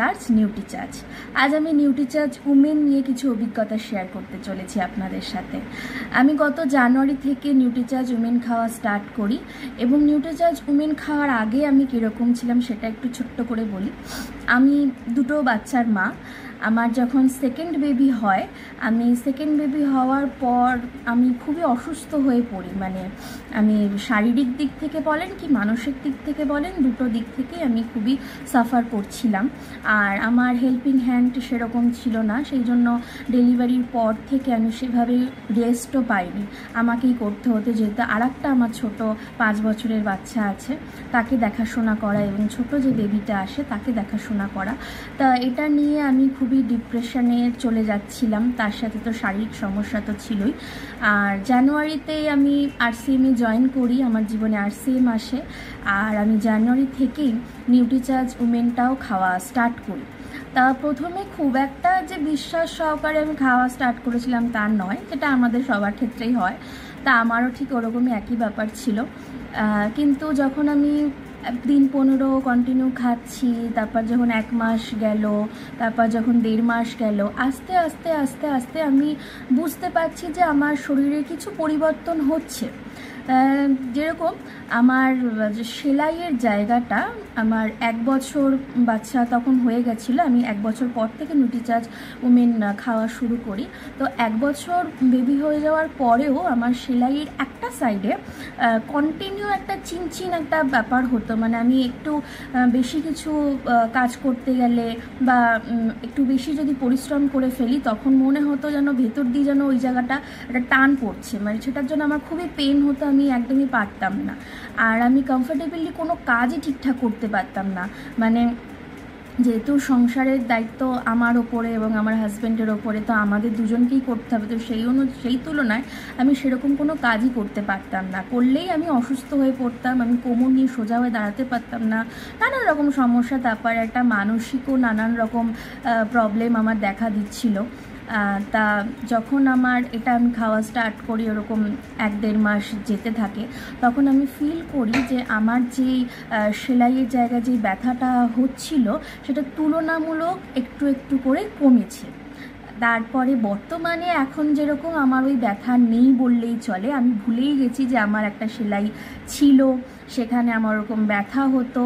Charge Nutri charge. আজ আমি Nutri charge women নিয়ে কিছু অভিজ্ঞতা শেয়ার করতে চলেছি আপনাদের সাথে। আমি গত জানুয়ারি থেকে নিউট্রি চার্জ উমেন খাওয়া স্টার্ট করি এবং নিউট্রি চার্জ উমেন খাওয়ার আগে আমি কীরকম ছিলাম সেটা একটু ছোট্ট করে বলি। আমি দুটো বাচ্চার মা। আমার যখন সেকেন্ড বেবি হয়, আমি সেকেন্ড বেবি হওয়ার পর আমি খুবই অসুস্থ হয়ে পড়ি। মানে আমি শারীরিক দিক থেকে বলেন কি মানসিক দিক থেকে বলেন, দুটো দিক থেকেই আমি খুবই সাফার করছিলাম। আর আমার হেল্পিং হ্যান্ড সেরকম ছিল না, সেই জন্য ডেলিভারির পর থেকে আমি সেভাবে রেস্টও পাইনি, আমাকেই করতে হতো। যেহেতু আরেকটা আমার ছোট 5 বছরের বাচ্চা আছে, তাকে দেখাশোনা করা এবং ছোট যে বেবিটা আসে তাকে দেখাশোনা করা, তা এটা নিয়ে আমি খুবই ডিপ্রেশনে চলে যাচ্ছিলাম। তার সাথে তো শারীরিক সমস্যা তো ছিলই। আর জানুয়ারিতেই আমি আরসিএমে জয়েন করি, আমার জীবনে আরসিএম আসে। আর আমি জানুয়ারি থেকেই নিউট্রি চার্জ উমেনটাও খাওয়া স্টার্ট করি। তা প্রথমে খুব একটা যে বিশ্বাস সহকারে আমি খাওয়া স্টার্ট করেছিলাম তা নয়, যেটা আমাদের সবার ক্ষেত্রেই হয়। তা আমারও ঠিক ওরকমই একই ব্যাপার ছিল। কিন্তু যখন আমি দিন 15 কন্টিনিউ খাচ্ছি, তারপর যখন 1 মাস গেল, তারপর যখন 1.5 মাস গেল, আস্তে আস্তে আস্তে আস্তে আমি বুঝতে পারছি যে আমার শরীরে কিছু পরিবর্তন হচ্ছে। যেরকম আমার সেলাইয়ের জায়গাটা, আমার 1 বছর বাচ্চা তখন হয়ে গেছিলো। আমি 1 বছর পর থেকে নিউট্রি চার্জ উমেন খাওয়া শুরু করি। তো 1 বছর বেবি হয়ে যাওয়ার পরেও আমার সেলাইয়ের একটা সাইডে কন্টিনিউ একটা চিনচিন একটা ব্যাপার হতো। মানে আমি একটু বেশি কিছু কাজ করতে গেলে বা একটু বেশি যদি পরিশ্রম করে ফেলি, তখন মনে হতো যেন ভেতর দিয়ে যেন ওই জায়গাটা একটা টান পড়ছে। মানে সেটার জন্য আমার খুবই পেন হতো, আমি একদমই পারতাম না। আর আমি কমফোর্টেবলি কোনো কাজই ঠিকঠাক করতে পারতাম না। মানে যেহেতু সংসারের দায়িত্ব আমার ওপরে এবং আমার হাজব্যান্ডের ওপরে, তো আমাদের দুজনকেই করতে হবে। তো সেই তুলনায় আমি সেরকম কোনো কাজই করতে পারতাম না। করলেই আমি অসুস্থ হয়ে পড়তাম, আমি কোমর নিয়ে সোজা হয়ে দাঁড়াতে পারতাম না, নানান রকম সমস্যা। তারপর একটা মানসিকও নানান রকম প্রবলেম আমার দেখা দিচ্ছিল। তা যখন আমার এটা আমি খাওয়া স্টার্ট করি, ওরকম 1-1.5 মাস যেতে থাকে, তখন আমি ফিল করি যে আমার যেই সেলাইয়ের জায়গায় যেই ব্যথাটা হচ্ছিল সেটা তুলনামূলক একটু একটু করে কমেছে। তারপরে বর্তমানে এখন যেরকম আমার ওই ব্যথা নেই বললেই চলে। আমি ভুলেই গেছি যে আমার একটা সেলাই ছিল, সেখানে আমার ওরকম ব্যথা হতো।